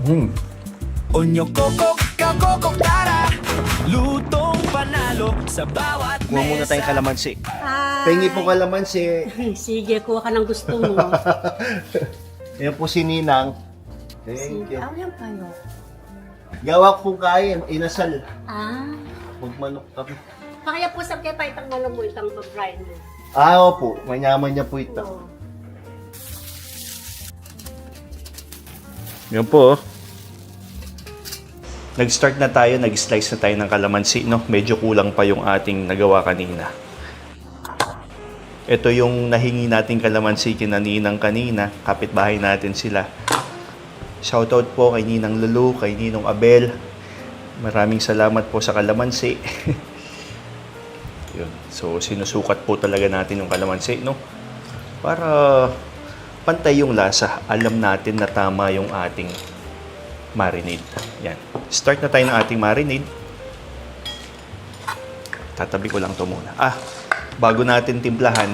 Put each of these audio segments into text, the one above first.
Onyo kokok, kakokok tara. Lutong panalo sa bawat Kuha muna tayong mesa. kalamansi. Hi. Pengi po kalamansi. Sige, kuha ka ng gusto mo. Ayan po si Ninang. Thank Sige. you. Yan kayo. Gawak po kain, inasal. Ah. Magmanok kami. Kaya po sa kaya itang malam mo, itang pa-fry mo. Opo. Manyaman niya po ito. Oo. Yan po. Nag-start na tayo, nag-slice na tayo ng kalamansi, no? Medyo kulang pa yung ating nagawa kanina. Ito yung nahingi nating kalamansi kina Ninang kanina. Kapitbahay natin sila. Shoutout po kay Ninang Lulu, kay Ninong Abel. Maraming salamat po sa kalamansi. Yun. So, sinusukat po talaga natin yung kalamansi, no? Para pantay yung lasa. Alam natin na tama yung ating marinade. Yan. Start na tayo ng ating marinade. Tatabi ko lang to muna. Bago natin timplahan,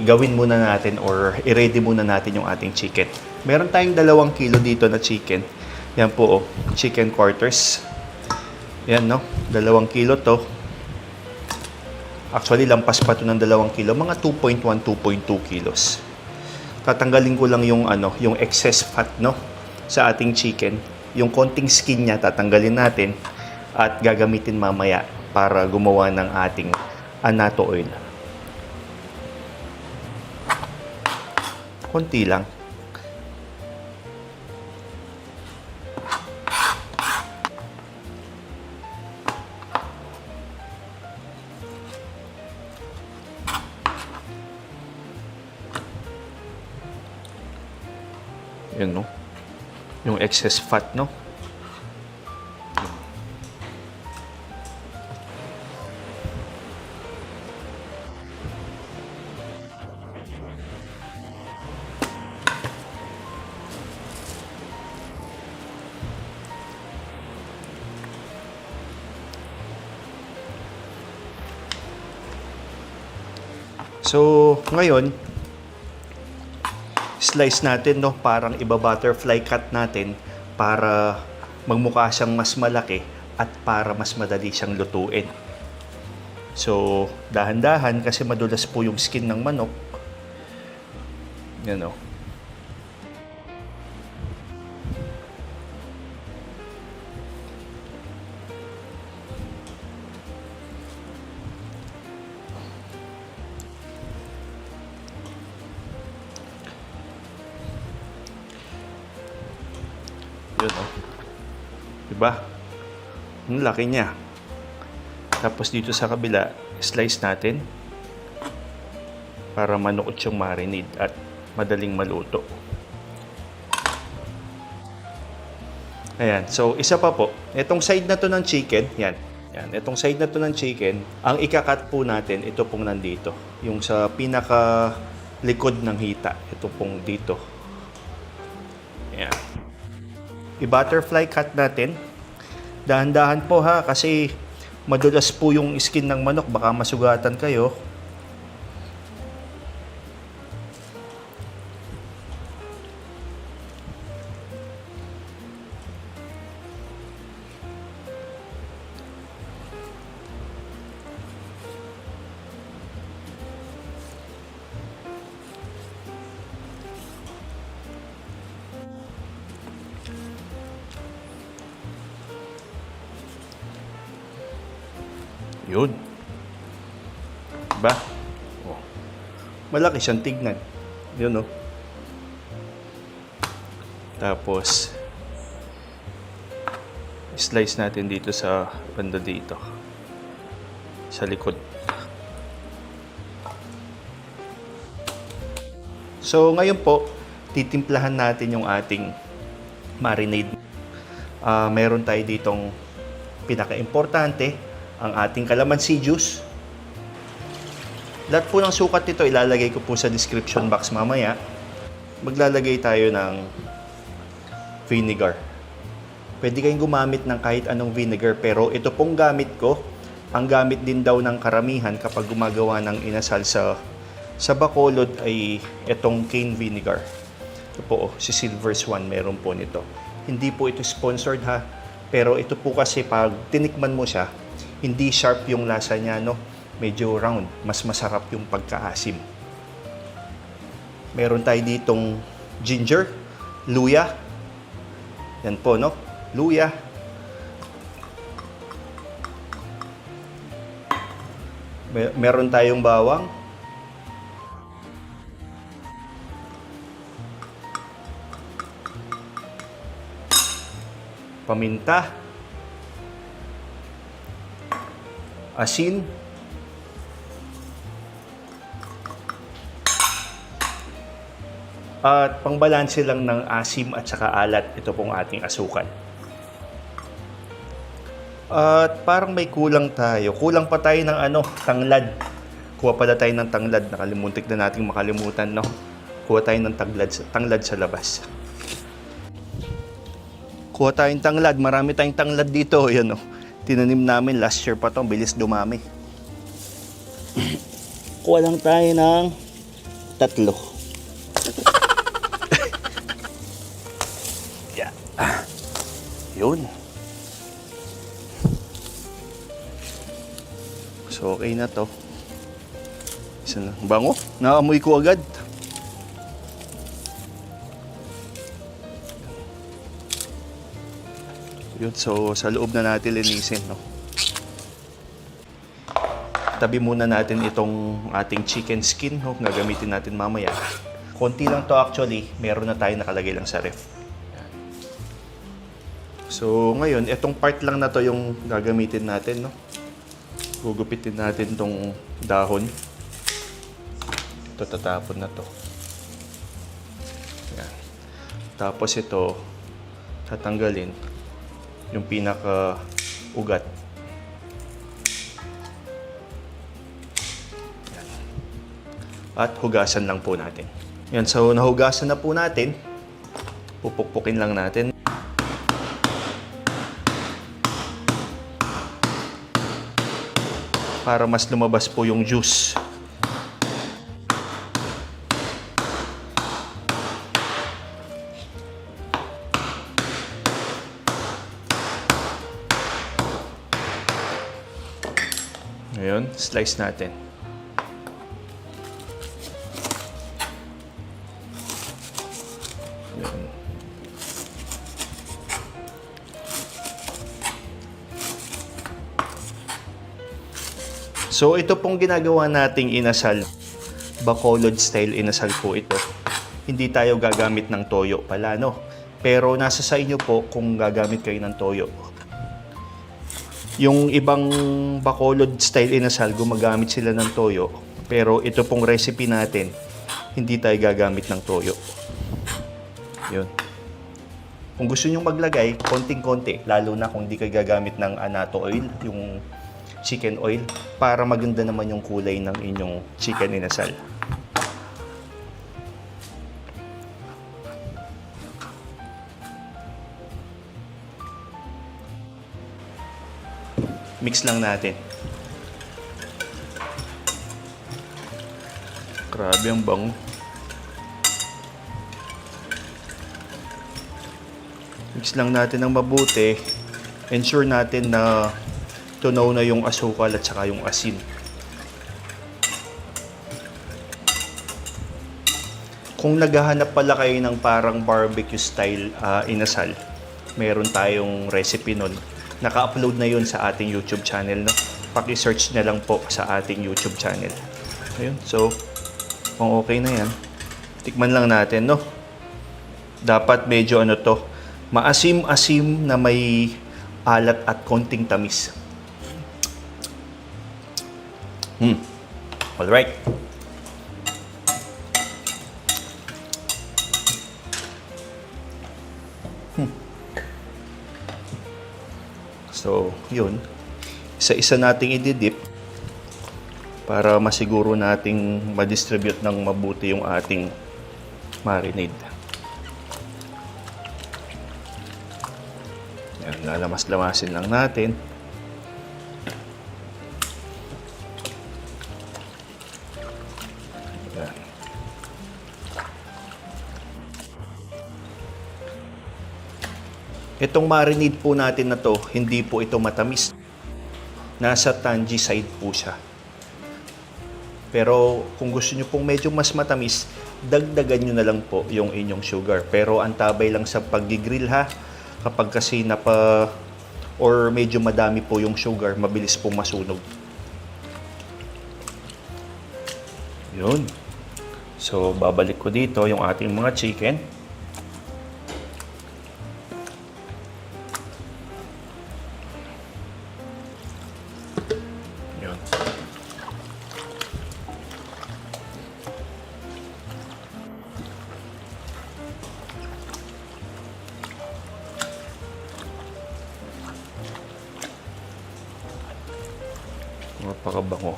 gawin muna natin or i-ready muna natin yung ating chicken. Meron tayong 2 kilo dito na chicken. Yan po, chicken quarters. Yan, no? 2 kilo to. Actually, lampas pa to ng 2 kilo. Mga 2.1, 2.2 kilos. Tatanggalin ko lang yung, yung excess fat, no? Sa ating chicken. Yung konting skin niya, tatanggalin natin. At gagamitin mamaya para gumawa ng ating annatto oil. Konti lang. Yun, no? Yung excess fat, no? So, ngayon, slice natin, no? Parang iba-butterfly cut natin para magmukha siyang mas malaki at para mas madali siyang lutuin. So, dahan-dahan kasi madulas po yung skin ng manok. Yan, no? Yun, oh. Diba? Ang laki niya. Tapos dito sa kabila, slice natin para manuot yung marinade at madaling maluto. Ayan. So, isa pa po. Itong side na to ng chicken, yan. Yan. Itong side na to ng chicken, ang ikakat po natin, ito pong nandito. Yung sa pinaka likod ng hita. Ito pong dito. Ayan. I-butterfly cut natin. Dahan-dahan po ha, kasi madulas po yung skin ng manok, baka masugatan kayo. Yun. Diba? Oh. Malaki siyang tignan. Yun, oh. Tapos, slice natin dito sa banda dito. Sa likod. So, ngayon po, titimplahan natin yung ating marinade. Meron tayo ditong pinaka-importante, ang ating calamansi juice. Lahat po ng sukat nito ilalagay ko po sa description box mamaya. Maglalagay tayo ng vinegar. Pwede kayong gumamit ng kahit anong vinegar, pero ito pong gamit ko, ang gamit din daw ng karamihan kapag gumagawa ng inasal sa Bacolod ay itong cane vinegar. Ito po, si Silver Swan meron po nito. Hindi po ito sponsored ha. Pero ito po kasi pag tinikman mo siya, hindi sharp yung lasa niya, no? Medyo round. Mas masarap yung pagkaasim. Meron tayo ditong ginger, luya. Yan po, no? Luya. Meron tayong bawang. Paminta. Asin. At pangbalanse lang ng asim at saka alat, ito pong ating asukal. At parang may kulang tayo. Kulang pa tayo ng tanglad. Kuha pala tayo ng tanglad. Nakalimutik na nating makalimutan, no? Kuha tayo ng tanglad sa labas. Kuha tayong tanglad. Marami tayong tanglad dito. Yan, no? Tinanim namin last year pa to. Bilis dumami. Kuha lang tayo ng 3. Yeah. Yun. So, okay na to. Isa lang. Bango. Naamoy ko agad. Yun. So, sa loob na natin linisin, no? Tabi muna natin itong ating chicken skin, no? Gagamitin natin mamaya. Konti lang to actually. Meron na tayo nakalagay lang sa ref. Yan. So, ngayon, itong part lang na to yung gagamitin natin, no? Gugupitin natin tong dahon. Ito, tatapon na to. Yan. Tapos ito, tatanggalin yung pinaka-ugat. Yan. At hugasan lang po natin. Yan, so nahugasan na po natin. Pupukpukin lang natin. Para mas lumabas po yung juice. Ngayon, slice natin. Yan. So, ito pong ginagawa nating inasal. Bacolod style inasal po ito. Hindi tayo gagamit ng toyo pala, no? Pero nasa sa inyo po kung gagamit kayo ng toyo. Yung ibang Bacolod style inasal, gumagamit sila ng toyo. Pero ito pong recipe natin, hindi tayo gagamit ng toyo. Yun. Kung gusto nyo maglagay, konting-konti. Lalo na kung hindi kayo gagamit ng annatto oil, yung chicken oil, para maganda naman yung kulay ng inyong chicken inasal. Mix lang natin. Grabe ang bango. Mix lang natin ng mabuti. Ensure natin na tunaw na yung asukal at saka yung asin. Kung naghahanap pala kayo ng parang barbecue style inasal, meron tayong recipe nun. Naka-upload na yun sa ating YouTube channel, no? Paki-search na lang po sa ating YouTube channel. Ayun, so kung okay na yan, tikman lang natin, no? Dapat medyo maasim-asim na may alat at konting tamis. Alright. So, yun. Isa-isa nating i-dip para masiguro nating ma-distribute ng mabuti yung ating marinade. Yan, lalamas-lamasin lang natin. Yan. Itong marinade po natin na to, hindi po ito matamis. Nasa tangy side po siya. Pero kung gusto nyo pong medyo mas matamis, dagdagan nyo na lang po yung inyong sugar. Pero antabay lang sa pag-grill ha. Kapag kasi or medyo madami po yung sugar, mabilis pong masunog. Yun. So, babalik ko dito yung ating mga chicken. Yun. Napakabango.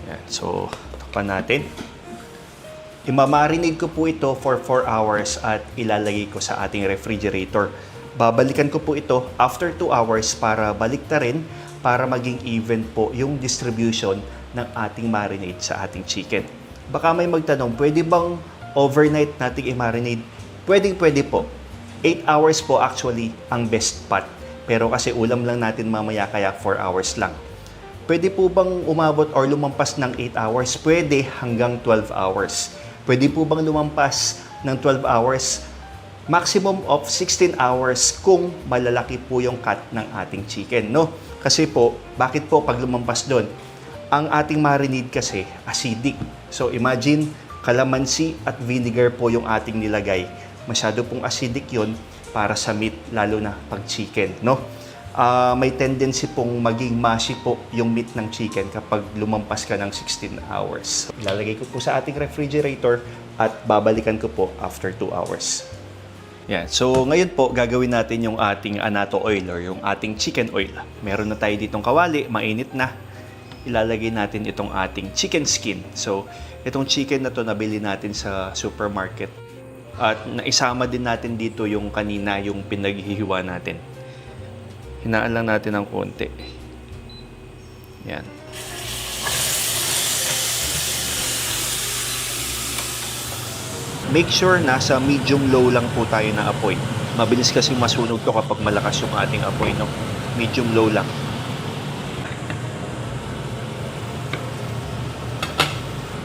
Yan. So, takpan natin. Imamarinate ko po ito for 4 hours at ilalagay ko sa ating refrigerator. Babalikan ko po ito after 2 hours para baliktarin para maging even po yung distribution ng ating marinade sa ating chicken. Baka may magtanong, pwede bang overnight nating i-marinate? Pwede po. 8 hours po actually ang best spot. Pero kasi ulam lang natin mamaya kaya 4 hours lang. Pwede po bang umabot or lumampas ng 8 hours? Pwede hanggang 12 hours. Pwede po bang lumampas ng 12 hours? Maximum of 16 hours kung malalaki po yung cut ng ating chicken, no? Kasi po, bakit po pag lumampas doon? Ang ating marinade kasi acidic. So imagine, calamansi at vinegar po yung ating nilagay. Masyado pong acidic yon para sa meat, lalo na pag chicken, no? May tendency pong maging mushy po yung meat ng chicken kapag lumampas ka ng 16 hours. Ilalagay ko po sa ating refrigerator at babalikan ko po after 2 hours. Yan. So, ngayon po, gagawin natin yung ating annatto oil or yung ating chicken oil. Meron na tayo ditong kawali, mainit na. Ilalagay natin itong ating chicken skin. So, itong chicken na to nabili natin sa supermarket. At naisama din natin dito yung kanina, yung pinaghihiwa natin. Hinaan lang natin ng konti. Yan. Make sure nasa medium-low lang po tayo na apoy. Mabilis kasi masunog to kapag malakas yung ating apoy, no? Medium-low lang.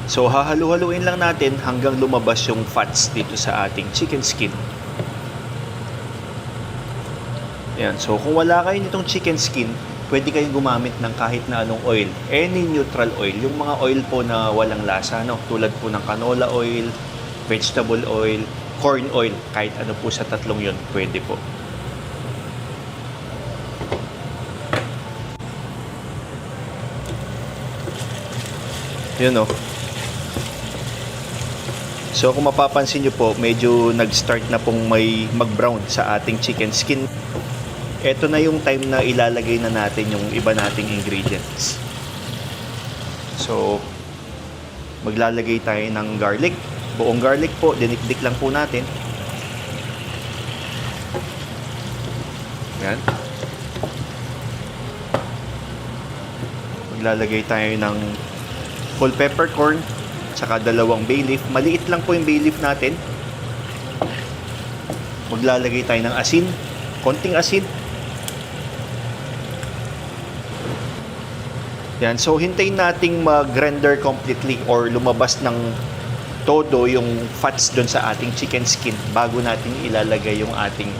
So, hahalu-haluin lang natin hanggang lumabas yung fats dito sa ating chicken skin. Yan. So, kung wala kayo nitong chicken skin, pwede kayong gumamit ng kahit na anong oil. Any neutral oil. Yung mga oil po na walang lasa, no? Tulad po ng canola oil, vegetable oil, corn oil. Kahit ano po sa tatlong yun, pwede po. Yun, no? So, kung mapapansin nyo po, medyo nag-start na pong may mag-brown sa ating chicken skin. Ito na yung time na ilalagay na natin yung iba nating ingredients. So, maglalagay tayo ng garlic. Buong garlic po, dinikdik lang po natin. Yan. Maglalagay tayo ng whole peppercorn, tsaka 2 bay leaf. Maliit lang po yung bay leaf natin. Maglalagay tayo ng asin, konting asin. Yan. So, hintayin nating mag-render completely or lumabas ng todo yung fats doon sa ating chicken skin bago natin ilalagay yung ating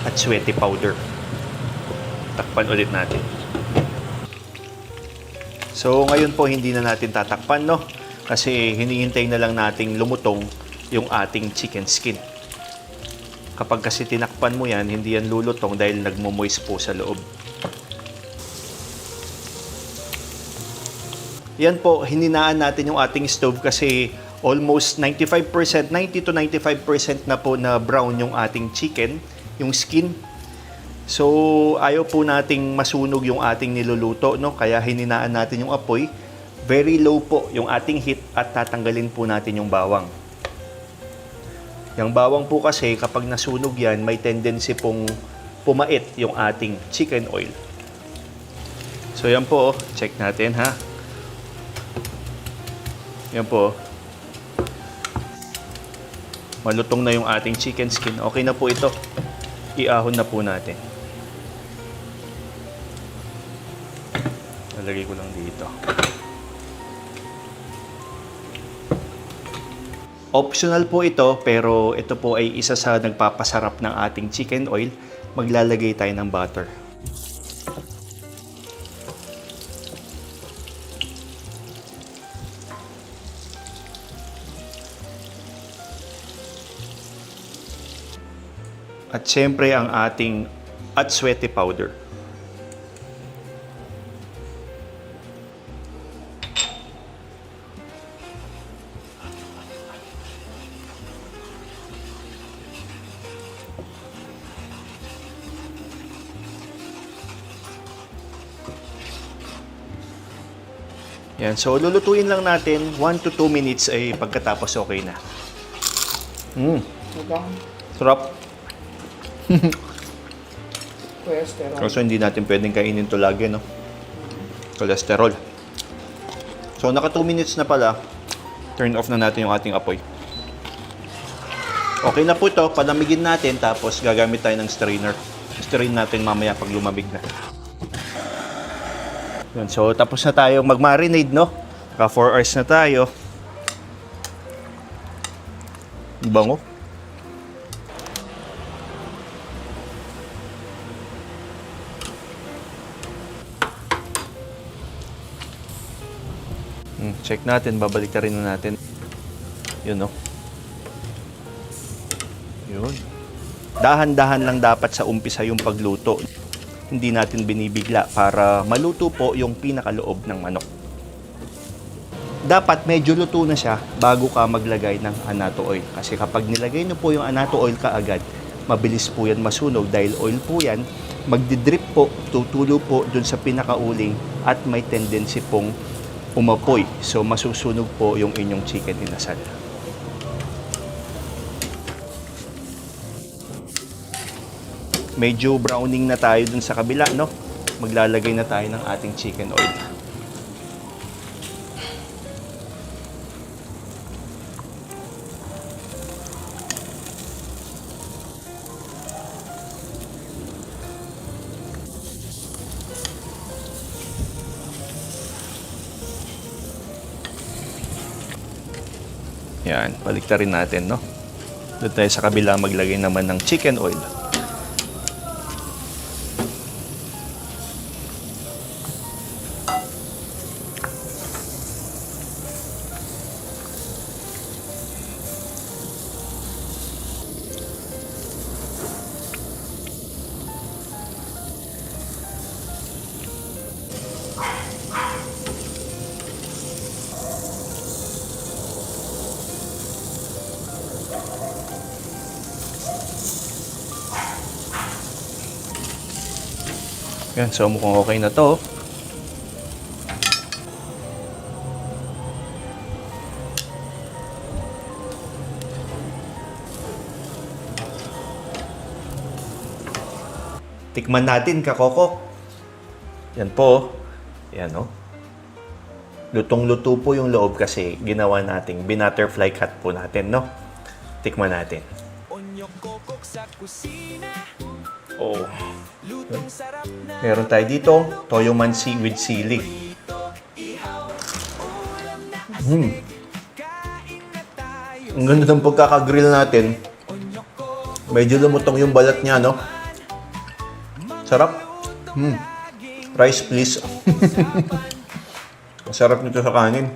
atsuete powder. Takpan ulit natin. So, ngayon po hindi na natin tatakpan, no? Kasi hinihintay na lang nating lumutong yung ating chicken skin. Kapag kasi tinakpan mo yan, hindi yan lulutong dahil nagmo-moist po sa loob. Yan po, hininaan natin yung ating stove kasi almost 90 to 95% na po na brown yung ating chicken, yung skin. So, ayaw po nating masunog yung ating niluluto, no? Kaya hininaan natin yung apoy. Very low po yung ating heat at tatanggalin po natin yung bawang. Yung bawang po kasi kapag nasunog yan, may tendency pong pumait yung ating chicken oil. So, yan po, check natin ha. Yan po. Malutong na yung ating chicken skin. Okay na po ito. Iahon na po natin. Nalagay ko lang dito. Optional po ito, pero ito po ay isa sa nagpapasarap ng ating chicken oil. Maglalagay tayo ng butter. At syempre ang ating atswete powder. Yan, so lulutuin lang natin 1 to 2 minutes ay pagkatapos okay na. Sarap. Cholesterol. Kaso hindi natin pwedeng kainin to lagi, no? Cholesterol. So naka 2 minutes na pala, turn off na natin yung ating apoy. Okay na po ito, palamigin natin tapos gagamit tayo ng strainer. Strain natin mamaya pag lumamig na. Yun, so tapos na tayo mag-marinade, no? Naka 4 hours na tayo. Bango. Check natin, babalik na rin natin. Yun, no? Yun. Dahan-dahan lang dapat sa umpisa yung pagluto. Hindi natin binibigla para maluto po yung pinakaloob ng manok. Dapat medyo luto na siya bago ka maglagay ng annatto oil. Kasi kapag nilagay nyo po yung annatto oil kaagad, mabilis po yan masunog dahil oil po yan, magdidrip po, tutulo po dun sa pinakauling at may tendency pong umapoy. So, masusunog po yung inyong chicken inasal. Medyo browning na tayo dun sa kabila, no? Maglalagay na tayo ng ating chicken oil. Yan, baliktarin natin, no? Doon tayo sa kabila maglagay naman ng chicken oil. Yan, so mukhang okay na to. Tikman natin, kakoko. Yan po. Yan, no? Lutong-luto po yung loob kasi ginawa nating binutterfly cut po natin, no? Tikman natin. Onyok kokok sa kusina. Oh. Lutong sarap na. Meron tayo dito, toyo mansi with sili. Kain na tayo. Ang ganda ng pagkakagrill natin. Medyo lumutong yung balat niya, no? Sarap. Rice, please. Sarap nito sa kanin.